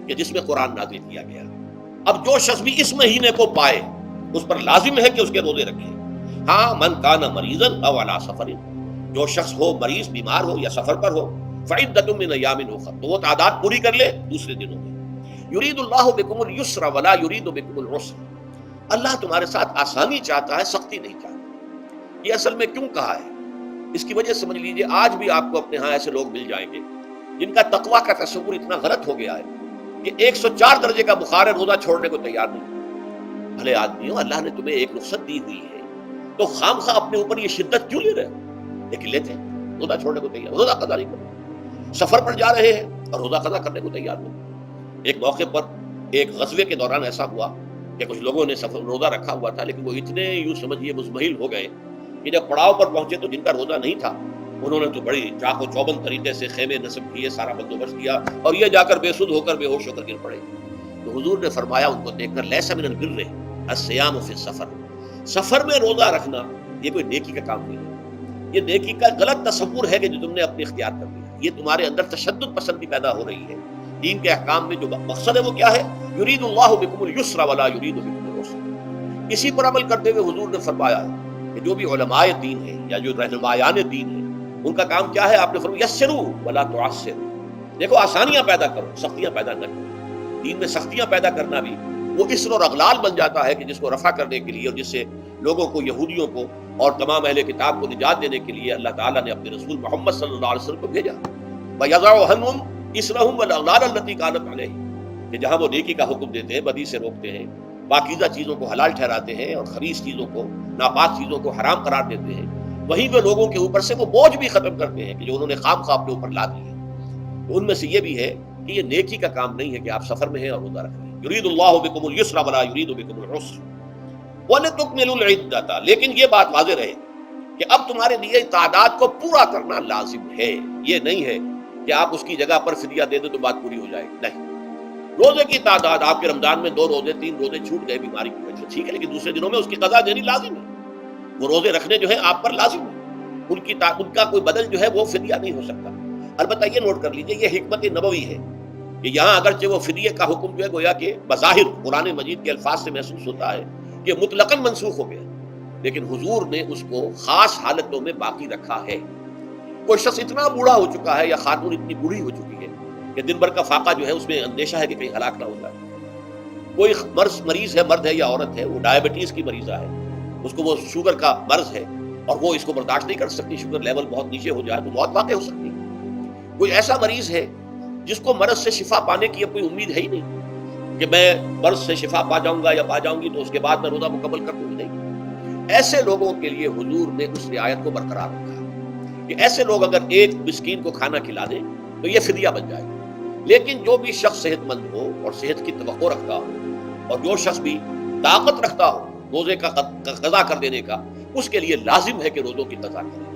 کہ جس میں قرآن نازل کیا گیا. اب جو شخص بھی اس مہینے کو پائے اس پر لازم ہے کہ اس کے روزے رکھے. ہاں من کان مریضا او علی سفر، جو شخص ہو مریض بیمار ہو یا سفر پر ہو، فعدۃ من ایام اخر، تو وہ تعداد پوری کر لے دوسرے دنوں میں. یرید اللہ بکم اليسر ولا یرید بکم العسر، اللہ تمہارے ساتھ آسانی چاہتا ہے، سختی نہیں چاہتا. یہ اصل میں کیوں کہا ہے؟ اس کی وجہ سمجھ لیجئے. آج بھی آپ کو اپنے ہاں ایسے لوگ مل جائیں گے جن کا تقویٰ کا تصور اتنا غلط ہو گیا ہے کہ 104 درجے کا بخار ہے، روزہ چھوڑنے کو تیار نہیں. بھلے آدمی ہو، اللہ نے تمہیں ایک رخصت دی ہوئی ہے تو خام خواہ اپنے اوپر یہ شدت کیوں لے رہے ہو؟ لیکن لیتے ہیں، روزہ چھوڑنے کو تیار، روزہ قضا نہیں کرتے. سفر پر جا رہے ہیں اور روزہ قضا کرنے کو تیار نہیں. ایک موقع پر ایک غزوے کے دوران ایسا ہوا کہ کچھ لوگوں نے روزہ رکھا ہوا تھا، لیکن وہ اتنے یوں سمجھیے مزمحل ہو گئے کہ جب پڑاؤ پر پہنچے تو جن کا روزہ نہیں تھا انہوں نے تو بڑی چاق و چوبند طریقے سے خیمے نصب کیے، سارا بندوبست کیا، اور یہ جا کر بے سود ہو کر بے ہوش ہو کر گر پڑے. تو حضور نے فرمایا ان کو دیکھ کر، لیس من البر الصیام فی السفر، سفر میں روزہ رکھنا یہ کوئی نیکی کا کام نہیں ہے. یہ نیکی کا غلط تصور ہے کہ جو تم نے اپنے اختیار کر لیا. یہ تمہارے اندر تشدد پسندی پیدا ہو رہی ہے. دین کے احکام میں جو مقصد ہے وہ کیا ہے؟ یرید اللہ بکم اليسر ولا یرید بکم العسر. اسی پر عمل کرتے ہوئے حضور نے فرمایا کہ جو بھی علماء دین ہیں یا جو رہنمایان دین ہیں ان کا کام کیا ہے؟ آپ نے فرمایا یسروا ولا تعسروا، دیکھو آسانیاں پیدا کرو، سختیاں پیدا نہ کرو. دین میں سختیاں پیدا کرنا بھی وہ اسر اور اغلال بن جاتا ہے کہ جس کو رفع کرنے کے لیے اور جس سے لوگوں کو، یہودیوں کو اور تمام اہل کتاب کو نجات دینے کے لیے اللہ تعالیٰ نے اپنے رسول محمد صلی اللہ علیہ وسلم کو بھیجا. وَيَضَعُ عَنْهُمْ إِصْرَهُمْ وَالْأَغْلَالَ الَّتِي كَانَتْ عَلَيْهِمْ، کہ جہاں وہ نیکی کا حکم دیتے ہیں، بدی سے روکتے ہیں، پاکیزہ چیزوں کو حلال ٹھہراتے ہیں اور خبیث چیزوں کو، ناپاک چیزوں کو حرام قرار دیتے ہیں، وہیں وہ لوگوں کے اوپر سے وہ بوجھ بھی ختم کرتے ہیں کہ جو انہوں نے خام خواہ اپنے اوپر لاد لیے. تو ان میں سے یہ بھی ہے کہ یہ نیکی کا کام نہیں ہے کہ آپ سفر میں ہیں اور روزہ رکھ رہے ہیں. یرید اللہ بکم اليسر ولا یرید بکم العسر وَلِتُكْمِلُوا الْعِدَّةَ، لیکن یہ بات واضح رہے کہ اب تمہارے لیے تعداد کو پورا کرنا لازم ہے. یہ نہیں ہے کہ آپ اس کی جگہ پر فدیہ دے دیں تو بات پوری ہو جائے گی. نہیں، روزے کی تعداد آپ کے رمضان میں 2 روزے 3 روزے چھوٹ گئے بیماری کی وجہ سے، ٹھیک ہے، لیکن دوسرے دنوں میں اس کی قضا دینی لازم ہے. وہ روزے رکھنے جو ہیں آپ پر لازم ہے، ان کا کوئی بدل جو ہے وہ فدیہ نہیں ہو سکتا. البتہ یہ نوٹ کر لیجئے، یہ حکمت نبوی ہے کہ یہاں اگرچہ وہ فدیے کا حکم جو ہے گویا کہ بظاہر قرآن مجید کے الفاظ سے محسوس ہوتا ہے کہ مطلقاً منسوخ ہو گیا، لیکن حضور نے اس کو خاص حالتوں میں باقی رکھا ہے. کوئی شخص اتنا بوڑھا ہو چکا ہے یا خاتون اتنی بوڑھی ہو چکی ہے کہ دن بھر کا فاقہ جو ہے اس میں اندیشہ ہے کہ کہیں ہلاک نہ ہو جائے. کوئی مریض ہے، مرد ہے یا عورت ہے، وہ ڈائبٹیز کی مریضہ ہے، اس کو وہ شوگر کا مرض ہے اور وہ اس کو برداشت نہیں کر سکتی، شوگر لیول بہت نیچے ہو جائے تو موت واقع ہو سکتی ہے. کوئی ایسا مریض ہے جس کو مرض سے شفا پانے کی اب کوئی امید ہے ہی نہیں کہ میں مرض سے شفا پا جاؤں گا یا پا جاؤں گی تو اس کے بعد میں روزہ مکمل کر دوں گی. نہیں، ایسے لوگوں کے لیے حضور نے اس رعایت کو برقرار رکھا کہ ایسے لوگ اگر ایک مسکین کو کھانا کھلا دیں تو یہ فدیہ بن جائے گا. لیکن جو بھی شخص صحت مند ہو اور صحت کی توقع رکھتا ہو اور جو شخص بھی طاقت رکھتا ہو روزے کا قضا کر دینے کا، اس کے لیے لازم ہے کہ روزوں کی قضا کرے.